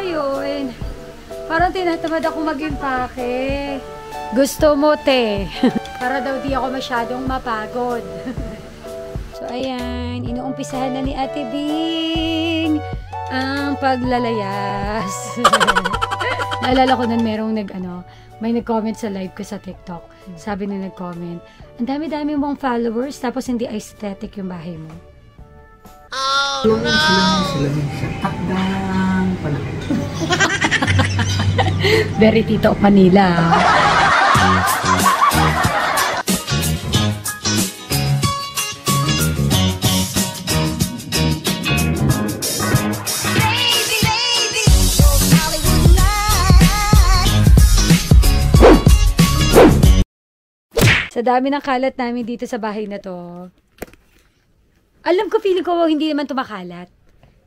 ngayon, parang tinatamad ako mag-impake. Gusto mo, te. Para daw di ako masyadong mapagod. So, ayan. Inuumpisahan na ni Ate Bing ang paglalayas. Naalala ko nun merong may nag-comment sa live ko sa TikTok. Sabi na nag-comment, ang dami-dami mong followers tapos hindi aesthetic yung bahay mo. Oh, no! Sila sa takdang panahon. Very Tito of Manila. Sa dami ng kalat namin dito sa bahay na to, alam ko, feeling ko hindi naman tumakalat.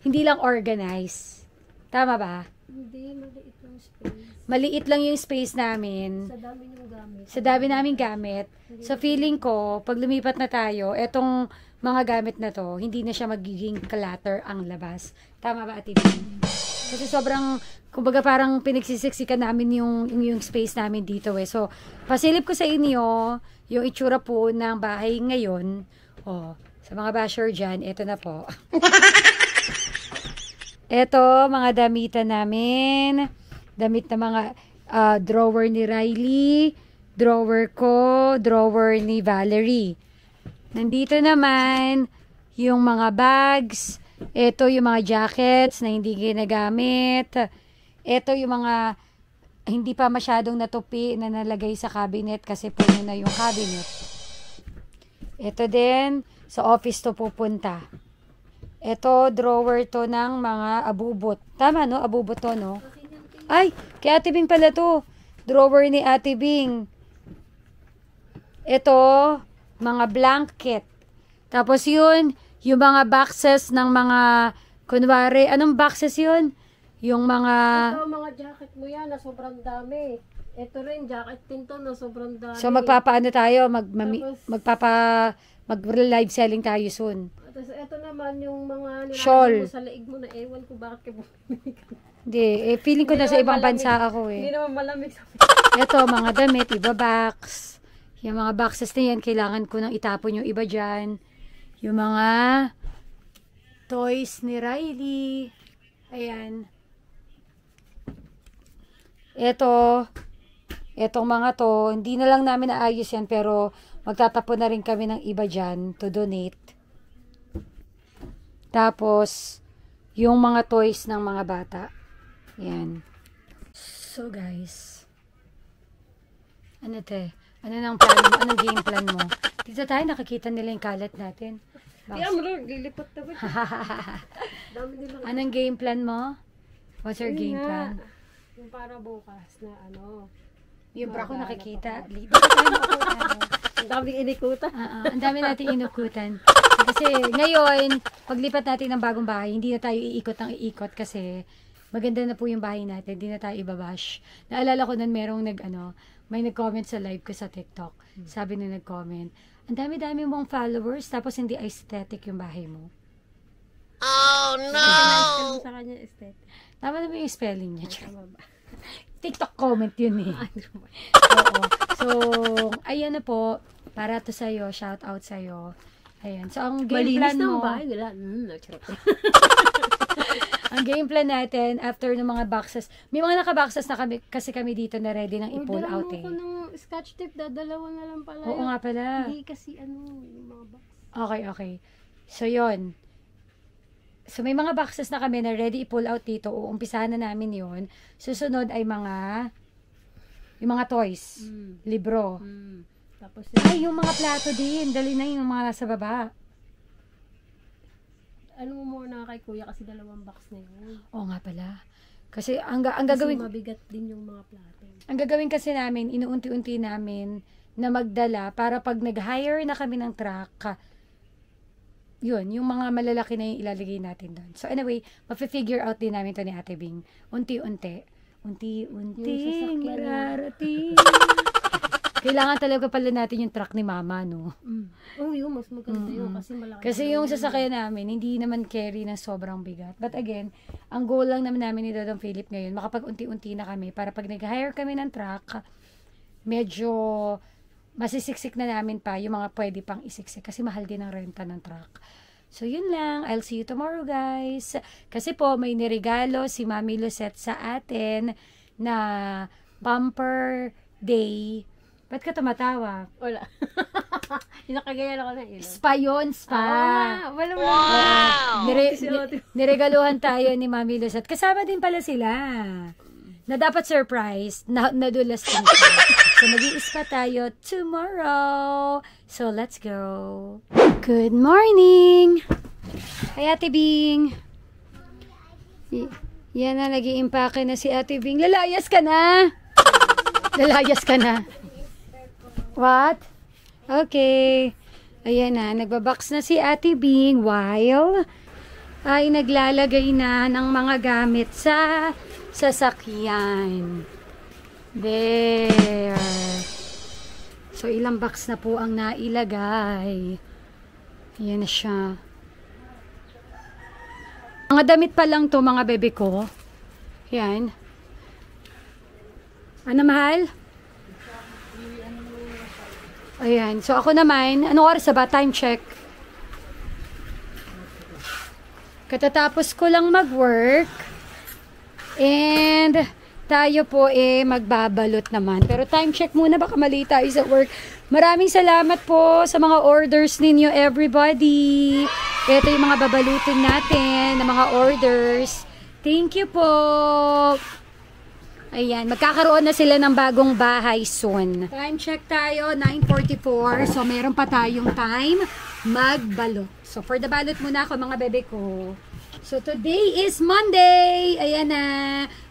Hindi lang organized. Tama ba? Hindi, maliit lang space. Maliit lang yung space namin. Sa dami yung gamit. Sa dami namin gamit. So feeling ko, pag lumipat na tayo, etong mga gamit na to, hindi na siya magiging clutter ang labas. Tama ba, Ate Bing? Kasi sobrang, kumbaga parang pinagsisiksikan namin yung space namin dito eh. So, pasilip ko sa inyo, yung itsura po ng bahay ngayon. Oh, sa mga basher dyan, eto na po. Eto, mga damitan namin. Damit na mga drawer ni Riley, drawer ko, drawer ni Valerie. Nandito naman yung mga bags. Ito yung mga jackets na hindi ginagamit. Ito yung mga hindi pa masyadong natupi na nalagay sa cabinet kasi puno na yung cabinet. Ito din, sa office to pupunta. Ito, drawer to ng mga abubot. Tama, no? Abubot to, no? Ay, kay Ate Bing pala to. Drawer ni Ate Bing. Ito, mga blanket. Tapos yun, yung mga boxes ng mga, kunwari, anong boxes yun? Yung mga... Ito, mga jacket mo yan na sobrang dami. Ito rin, jacket din to na sobrang dami. So, magpapaano tayo? Mag-live selling tayo soon. Tapos, ito naman yung mga shawl mo sa leeg mo na ewan ko bakit ka bumili ka. Hindi, feeling ko na sa ibang bansa ako eh. Hindi naman malamig sa Ito, mga damit, iba box. Yung mga boxes na yan, kailangan ko nang itapon yung iba dyan. Yung mga toys ni Riley. Ayan. Etong mga to, hindi na lang namin naayos yan, pero magtatapon na rin kami ng iba dyan to donate. Tapos, yung mga toys ng mga bata. Yan. So, guys. Ano te? Ano nang plan mo? Anong game plan mo? Dito tayo nakikita nila yung kalat natin. Kaya mo rin, lilipat na ba? Dami nilang... Anong game plan mo? What's your game plan? Yung para bukas na Yung bra ko nakikita. Ang daming inikutan. Ang dami nating inukutan. Kasi ngayon, paglipat natin ng bagong bahay, hindi na tayo iikot ng iikot kasi maganda na po yung bahay natin. Hindi na tayo ibabash. Naalala ko nun merong may nag-comment sa live ko sa TikTok. Sabi na nag-comment, ang dami-dami mong followers tapos hindi aesthetic yung bahay mo. Oh, no! Sa kanya aesthetic. Tama naman yung spelling niya. TikTok comment yun eh. Oo. So, ayan na po. Para to sa'yo. Shout out sa'yo. Ayan. So, ang game plan mo. Ang game plan natin, after ng mga boxes, may mga naka-boxes na kami, kasi kami dito na ready ng i-pull out eh. Order mo ko ng scotch tape, dadalawa na lang pala. Oo nga pala. Hindi kasi yung mga box. Okay. So, yun. So, may mga boxes na kami na ready i-pull out dito. Uumpisahan na namin yun. Susunod ay yung mga toys. Libro. Tapos, Ay, yung mga plato din. Dali na yung mga nasa baba. ano mo muna kay kuya kasi dalawang box na yun. Oo nga pala. Kasi ang gagawin... Kasi mabigat din yung mga plato. Ang gagawin kasi namin, inuunti-unti namin na magdala para pag nag-hire na kami ng truck, yun, yung mga malalaki na yung ilalagay natin doon. So anyway, ma-figure out din namin to ni Ate Bing. Unti-unti. Unti-unti mararating. Kailangan talaga pala natin yung truck ni Mama, no? Oh, yun, mas maganda yun kasi malaki. Kasi yung sasakyan namin, hindi naman carry na sobrang bigat. But again, ang goal lang naman namin ni Dodong Philip ngayon, makapag-unti-unti na kami para pag nag-hire kami ng truck, medyo masisiksik na namin pa yung mga pwede pang isiksik kasi mahal din ang renta ng truck. So, yun lang. I'll see you tomorrow, guys. Kasi po, may niregalo si Mami Lucette sa atin na bumper day. Ba't ka tumatawa? Wala. Nakagayan ako ng ilo. Spa yun, spa. Wala. Niregaluhan tayo ni Mami Lucette. Kasama din pala sila. Na dapat surprise. Nadulas din sila. So, mag-i-spa tayo tomorrow. So, let's go. Good morning! Hi, Ate Bing. Yan na, nag-i-impake na si Ate Bing. Lalayas ka na! Lalayas ka na. What? Okay. Ayan na, nagbabox na si Ate Bing while ay naglalagay na ng mga gamit sa sasakyan. There. So, ilang box na po ang nailagay. Ayan na siya. Mga damit pa lang to mga bebe ko. Ayan. Ano, mahal? Ayan. So, ako naman, anong oras ba? Time check. Katatapos ko lang mag-work. And tayo po magbabalot naman. Pero time check muna, baka mali tayo sa work. Maraming salamat po sa mga orders ninyo, everybody. Ito yung mga babalutin natin na mga orders. Thank you po. Ayan, magkakaroon na sila ng bagong bahay soon. Time check tayo, 9:44. So, meron pa tayong time magbalot. So, for the balot muna ako, mga bebe ko. So, today is Monday. Ayan na.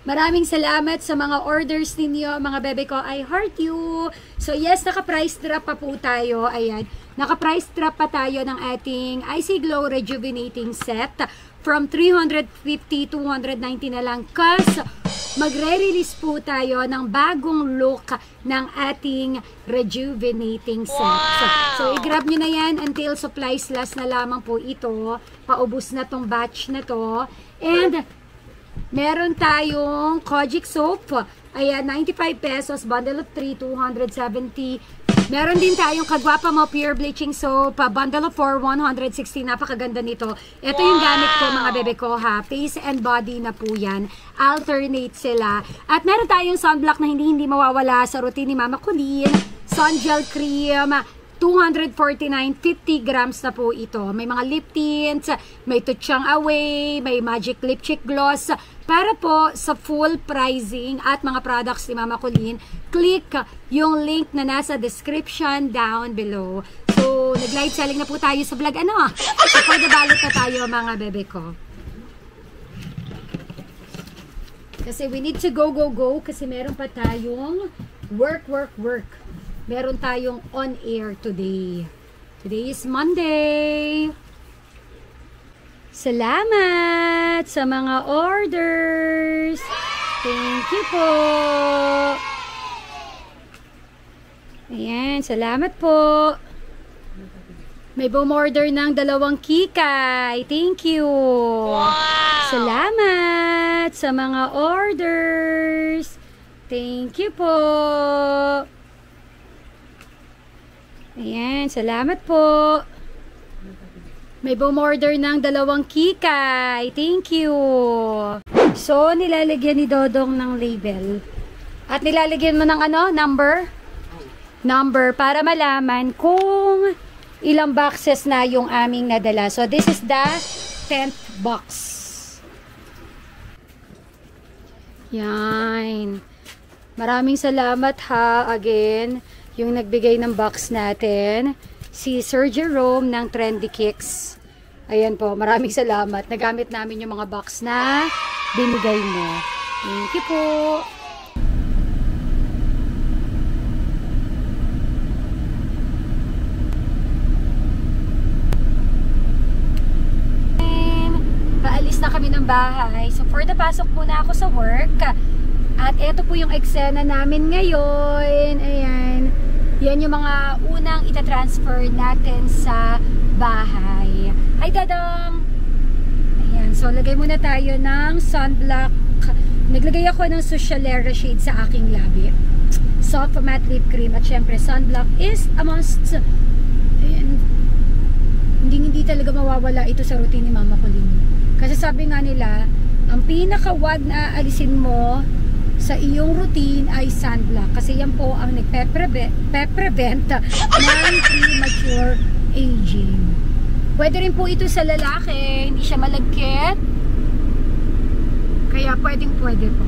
Maraming salamat sa mga orders ninyo, mga bebe ko. I heart you. So, yes, naka-price drop pa po tayo. Ayan. Naka-price drop pa tayo ng ating Icy Glow Rejuvenating Set. From 350 to 190 na lang. Kasi magre-release po tayo ng bagong look ng ating rejuvenating set. So i-grab nyo na yan until supplies last na lamang po ito. Paubos na tong batch na to. And meron tayong Kojic soap. Ayan, 95 pesos. Bundle of 3, 270. Meron din tayong Kagwapa Mo Pure Bleaching Soap, bundle of 4, 160. Napakaganda nito. Ito yung gamit ko, mga bebe ko, ha. Face and body na po yan. Alternate sila. At meron tayong sunblock na hindi mawawala sa routine ni Mama Colleen. Sun Gel Cream, 249, 50 grams na po ito. May mga lip tints, may Tuchang Away, may Magic Lip Cheek Gloss. Para po sa full pricing at mga products ni Mama Colleen, click yung link na nasa description down below. So, nag-live selling na po tayo sa vlog. Ano? So, for the balot na tayo, mga bebe ko. Kasi we need to go kasi meron pa tayong work. Meron tayong on air today. Today is Monday. Salamat sa mga orders. Thank you po. Ayan, salamat po. May bumorder ng 2 kikay. Thank you. Salamat sa mga orders. Thank you po. Ayan, salamat po. May bumorder ng 2 kikay. Thank you. So, nilalagyan ni Dodong ng label. At nilalagyan mo ng ano? Number para malaman kung ilang boxes na yung aming nadala. So, this is the 10th box. Yan. Maraming salamat ha, again, yung nagbigay ng box natin. Si Sir Jerome ng Trendy Kicks. Ayan po, maraming salamat. Nagamit namin yung mga box na binigay mo. Thank you po. Paalis na kami ng bahay. So for the pasok muna ako sa work. At eto po yung eksena namin ngayon. Ayan. Yan yung mga unang itatransfer natin sa bahay. Hi, Dadong! Ayan, so lagay muna tayo ng sunblock. Naglagay ako ng Socialera shade sa aking labi. Soft matte lip cream at syempre sunblock is a must. Ayan. Hindi talaga mawawala ito sa routine ni Mama Colleen. Kasi sabi nga nila, ang pinaka-wag na aalisin mo sa iyong routine ay sunblock. Kasi yan po ang nagpe-prevent ng premature aging. Pwede rin po ito sa lalaki. Hindi siya malagkit. Kaya pwedeng-pwede po.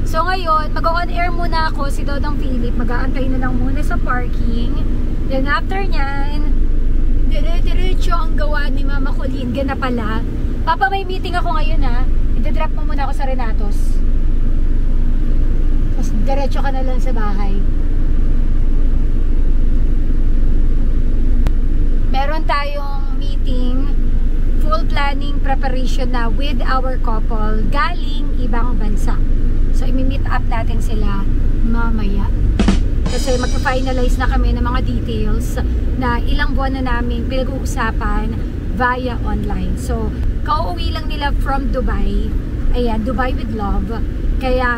So ngayon, mag-on air muna ako si Dodong Philip. Mag-aantay na lang muna sa parking. Then after nyan, dire-diretso ang gawa ni Mama Colleen. Gana pala. Papa, may meeting ako ngayon ha. I-drop mo muna ako sa Renatos. Tapos diretso ka na lang sa bahay. Meron tayong meeting, full planning preparation na with our couple galing ibang bansa. So imi-meet up natin sila mamaya. Kasi magpa-finalize na kami ng mga details na ilang buwan na namin pinag-uusapan via online. So, kauuwi lang nila from Dubai. Ayan, Dubai with love. Kaya,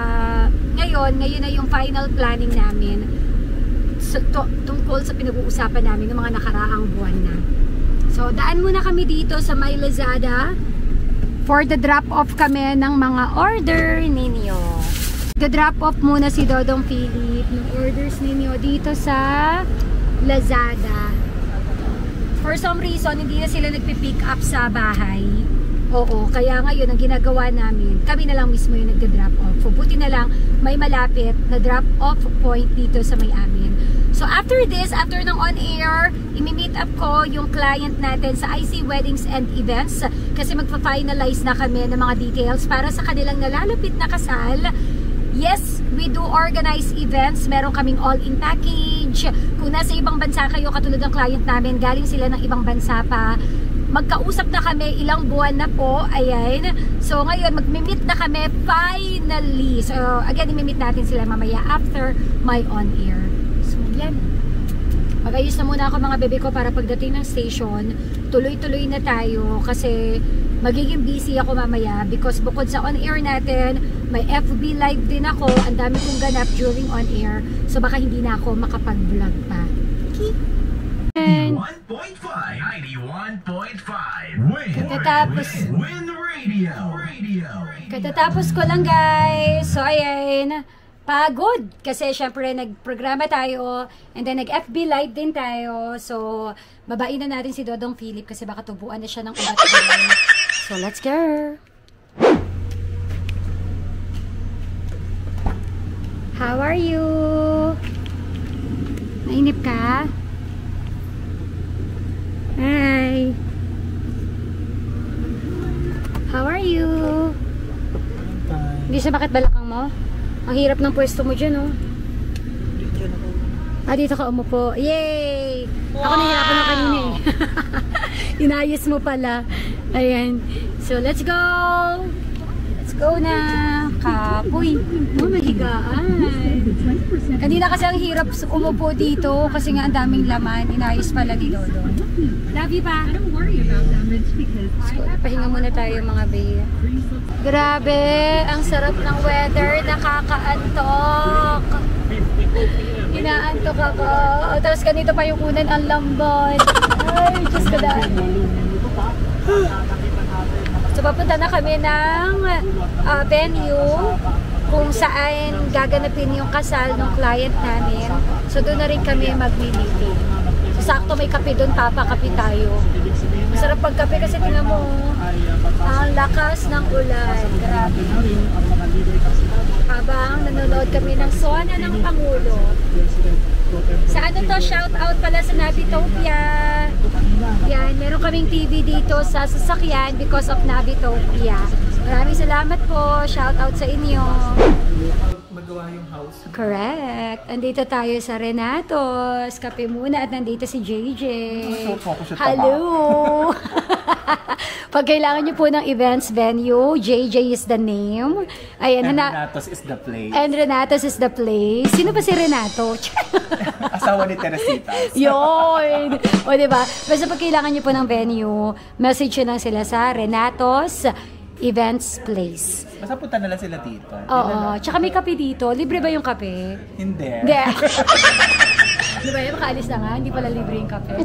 ngayon na yung final planning namin tungkol sa pinag-uusapan namin ng mga nakaraang buwan na. So, daan muna kami dito sa may Lazada for the drop-off kami ng mga order ninyo. The-drop off muna si Dodong Philip ng orders ninyo dito sa Lazada. For some reason, hindi na sila nagpipick up sa bahay. Oo, kaya ngayon ang ginagawa namin, kami na lang mismo yung nagda-drop off. So, buti na lang may malapit na drop off point dito sa may amin. So after this, after ng on-air, imi-meet up ko yung client natin sa IC Weddings and Events kasi magpa-finalize na kami ng mga details para sa kanilang nalalapit na kasal. Yes, we do organize events. Meron kaming all-in package. Kung nasa ibang bansa kayo, katulad ng client namin, galing sila ng ibang bansa pa. Magkausap na kami, ilang buwan na po. Ayan. So, ngayon, mag-meet na kami finally. So, again, i-meet natin sila mamaya after my on-air. So, yan. Mag-ayos na muna ako mga bebe ko para pagdating ng station, tuloy-tuloy na tayo kasi magiging busy ako mamaya because bukod sa on-air natin, may FB live din ako. Ang dami kong ganap during on-air. So baka hindi na ako makapag-vlog pa. Okay. 91.5 Win Radio. Katatapos ko lang guys. So ayan, pagod. Kasi syempre nagprograma tayo and then nag-FB live din tayo. So babain na natin si Dodong Philip kasi baka tubuan na siya ng ugat. So let's go. How are you? Nainip ka? Hi. How are you? Hindi siya bakit balakang mo? Ang hirap ng pwesto mo dyan, oh. Ah, dito ka umupo. Yay! Wow! Ako nahihirapan na kanina eh. Inayos mo pala. Ayan. So, let's go! Let's go na! Kapoy! Oh, mahigaan. Kanina kasi ang hirap umupo dito kasi nga ang daming laman. Inayos pala ni Dodo. Love you pa! So, pahinga muna tayo mga bae. Grabe! Ang sarap ng weather. Nakakaantok! Inaantok ako. O, tapos ganito pa yung unan ang lambot. Ay, Diyos ko daan. So, papunta na kami ng venue kung saan gaganapin yung kasal ng client namin. So, doon na rin kami mag-meeting. So, sakto may kape doon, papakape tayo. Masarap pagkape kasi tingnan mo, ang lakas ng ulan. Grabe. Habang nanonood kami ng Sona ng Pangulo. Sa ano to, shout out pala sa Navitopia. Yan, meron kaming TV dito sa sasakyan because of Navitopia. Maraming salamat po. Shout out sa inyo. Magawa yung house. Correct. Andito tayo sa Renatos. Kape muna at nandito si JJ. So, focus sa Hello! Pag kailangan nyo po ng events venue, JJ is the name. Ayan, And Renatos is the place. And Renatos is the place. Sino ba si Renato? Asawa ni Teresita. Yun! O, diba? Basta pag kailangan nyo po ng venue, message nyo lang sila sa Renatos Events Place. Basta punta na lang sila dito. Oo. Tsaka may kape dito. Libre ba yung kape? Hindi. Hindi. Diba yun? Makaalis na nga. Hindi pala libre yung kape.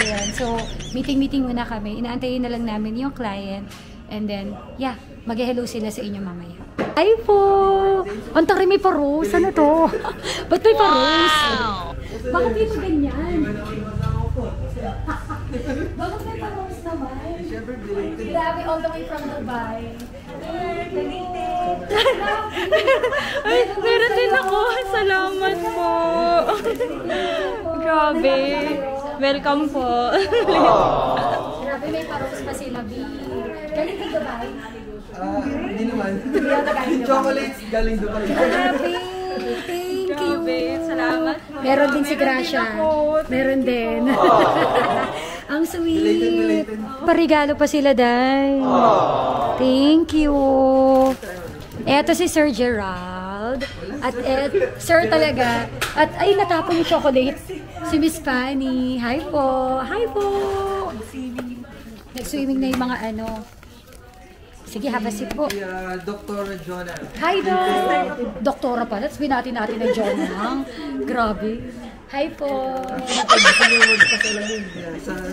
Ayan. So, meeting muna kami. Inaantayin na lang namin yung client. And then, yeah. Mag-hello sila sa inyo mamaya. Ay po! Ang tari may parus. Ano to? Ba't may parus? Bakit dito ganyan? Bakit may parus naman? Grabe, all the way from Dubai. Ay, meron din ako. Salamat po. Grabe. Welcome po. Grabe, may parus pa sila, B. Galing ka Dubai? Hindi naman. Chocolates galing Dubai. Grabe. Thank you. Salamat po. Meron din si Gracia. Meron din. Ang sweet. Parigalo pa sila, Day. Thank you. Eto si Sir Gerald. At Sir talaga. At ay, natapon yung chocolate. Si Miss Fanny. Hi po. Hi po. Nag-swimming na yung mga ano. Sige, have a sip po. Dr. Jonah. Hi, Doc! Doktora pala. Tapos binati natin ng Jonah. Grabe. Hi po.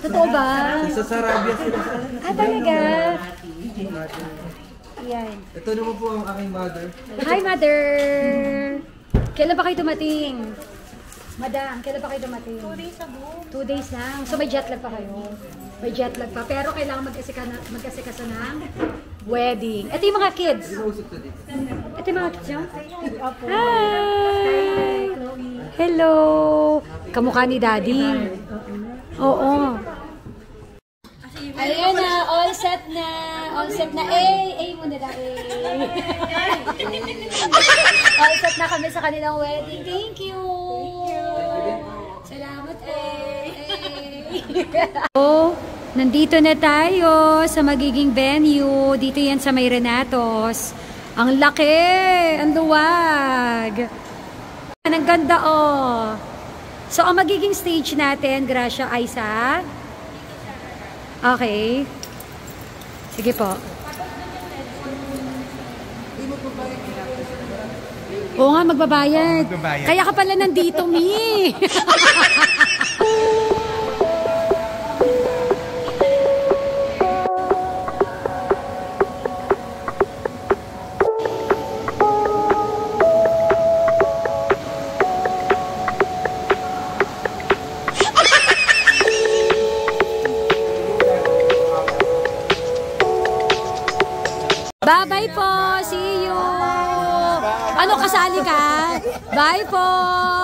Totoo ba? Sa Sarabia sila. Ah, talaga? Yan. Ito naman po ang aking mother. Hi, Mother! Kailan pa kayo dumating? Madam, kailan pa kayo dumating? 2 days ago. 2 days lang. So may jet lag pa kayo? May jet lag pa. Pero kailangan mag-asikasa ng wedding. Ito yung mga kids. Ito yung mga kids yun? Hi! Hello! Kamukha ni Daddy. Oo. Ayan na, all set na. All set na. A muna na, A. All set na kami sa kanilang wedding. Thank you. Salamat, A. So, nandito na tayo sa magiging venue. Dito yan sa may Renatos. Ang laki! Ang luwag! Ang ganda, oh! So, ang magiging stage natin, Gracia, ay sa... Okay. Sige po. Oo nga, magbabayad. Kaya ka pala nandito, Mi. Bye-bye po. See you. Ano, kasali ka? Bye po.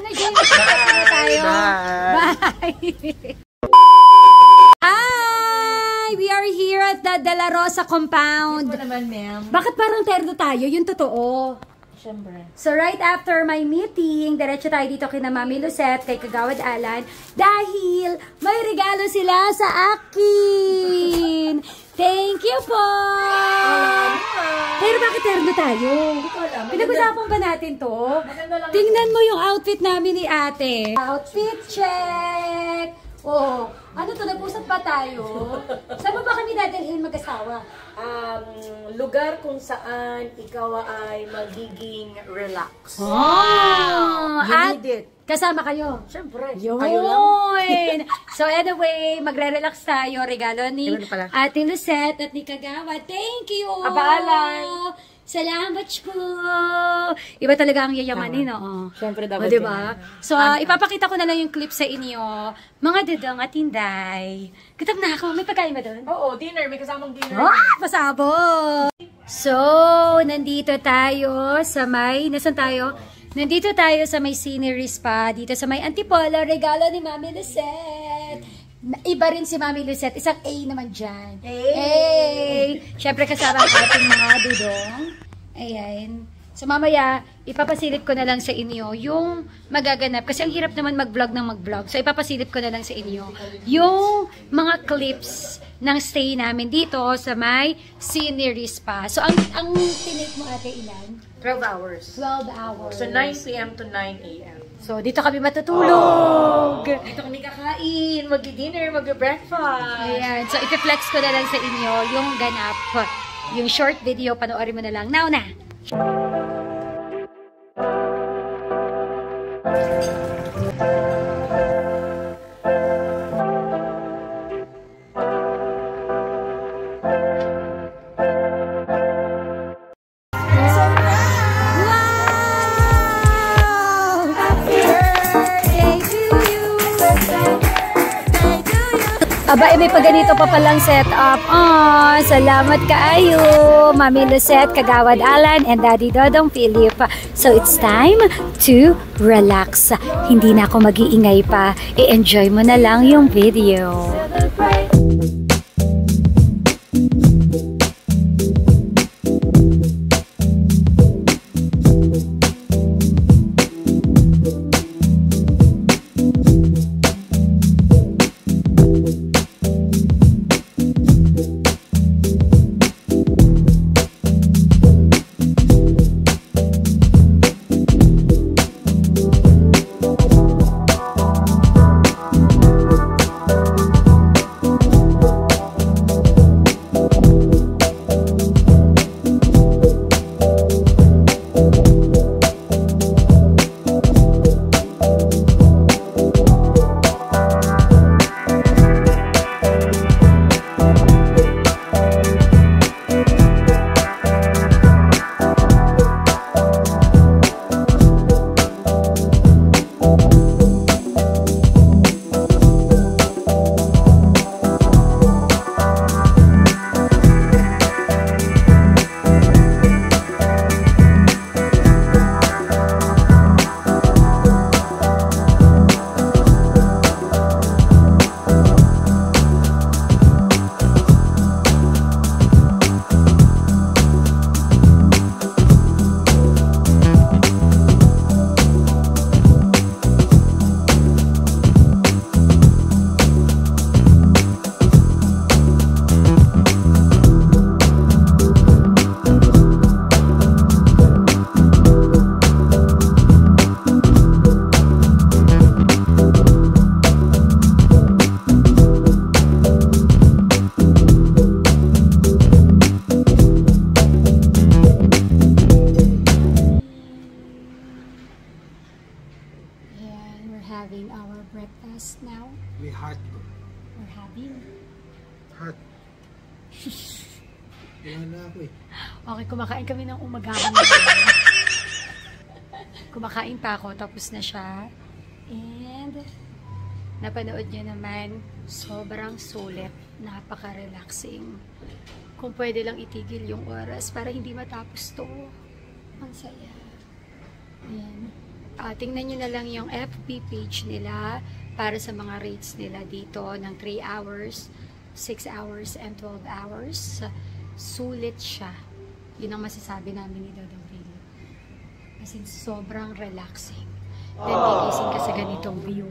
Bye. Bye. Hi! We are here at the De La Rosa compound. Ito naman, ma'am. Bakit parang terno tayo? Yung totoo. Siyempre. So right after my meeting, diretso tayo dito kina Mami Lucette, kay Kagawad Alan, dahil may regalo sila sa akin. Thank you po! Pero bakit terno tayo? Pinag-usapan ba natin to? Tingnan mo yung outfit namin ni ate. Outfit check! Oh, ano to? Nag-usap ba tayo? Saan mo ba kami dadalhin mag-asawa? Lugar kung saan ikaw ay magiging relax. Oh! You At need it. kasama kayo? Siyempre. Yun! Kayo lang. So anyway, magre-relax tayo. Regalo ni Ano pala? Ate Lucette at ni Kagawa. Thank you! Abalan! Salamat po! Iba talaga ang yayamanin, no? Siyempre, O, dapat diba? So, ipapakita ko na lang yung clip sa inyo. Mga dudong at hinday. Gutom na ako. May pagkain ba doon? Oo, dinner. May kasamang dinner. Pasabog! So, nandito tayo sa may... Nasaan tayo? Nandito tayo sa may scenery spa. Dito sa may Antipolo. Regalo ni Mami Lucette. Iba rin si Mami Lucette. Isang A naman dyan. A! Siyempre kasama ang ating mga dudong. Ayan. So mamaya, ipapasilip ko na lang sa inyo yung magaganap. Kasi ang hirap naman mag-vlog ng mag-vlog. So ipapasilip ko na lang sa inyo yung mga clips ng stay namin dito sa may scenery spa. So, ang tinake mo ate ilan? 12 hours. 12 hours. So, 9 p.m. to 9 a.m. So, dito kami matutulog. Dito kami kakain, mag-dinner, mag-breakfast. Ayan. So, ipiflex ko na lang sa inyo yung ganap. Yung short video, panoorin mo na lang. Now na! Aba, may paganito pa palang setup. Oh, salamat kaayo, Mami Lucette, Kagawad Alan, and Daddy Dodong Philip. So, it's time to relax. Hindi na ako mag-iingay pa. I-enjoy mo na lang yung video. Having our breakfast now. May heart. We're having. Heart. Wala na ako eh. Okay, kumakain kami ng umagahan. Kumakain pa ako, tapos na siya. And, napanood niyo naman, sobrang sulit. Napaka-relaxing. Kung pwede lang itigil yung oras para hindi matapos to. Ang saya. Ayan. Tingnan nyo na lang yung FB page nila para sa mga rates nila dito ng 3 hours, 6 hours, and 12 hours. Sulit siya. Yun ang masasabi namin ni Dodong Philip. Kasi sobrang relaxing. Then gigising ka sa ganitong view.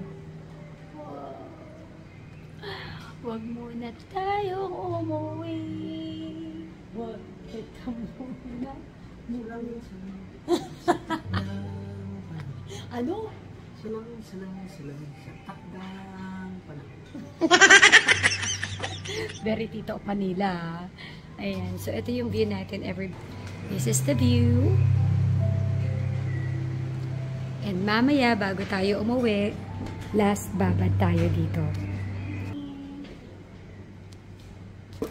Huwag muna tayong umuwi. Huwag kita muna. Ano? Silang sa takdang panahon. Very Tito Panila. Ayan. So, ito yung view natin. This is the view. And mamaya, bago tayo umuwi, last babad tayo dito.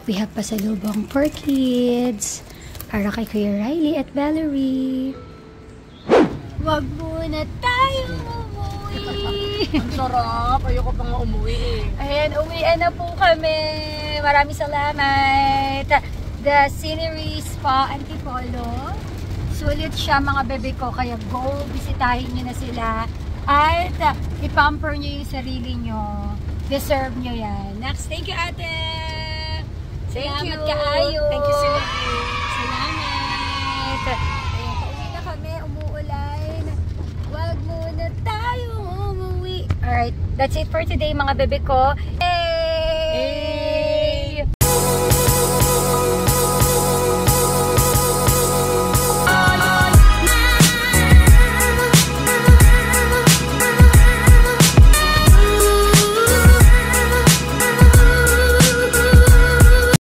We have pasalubong for kids. Para kay Kuya Riley at Valerie. Wag muna tayo umuwi. Ang sarap. Ayoko pa nga umuwi eh. Ayan, uwian na po kami. Maraming salamat. The Scenery Spa Antipolo. Sulit siya mga bebe ko. Kaya go, bisitahin nyo na sila. At ipamper nyo yung sarili nyo. Deserve nyo yan. Next, thank you ate. Thank you. Salamat kaayo. Thank you, Sylvie. Salamat. Ayan, pauwi na kami. Umuulan. Wag muna tayong umuwi. Alright, that's it for today mga bebe ko.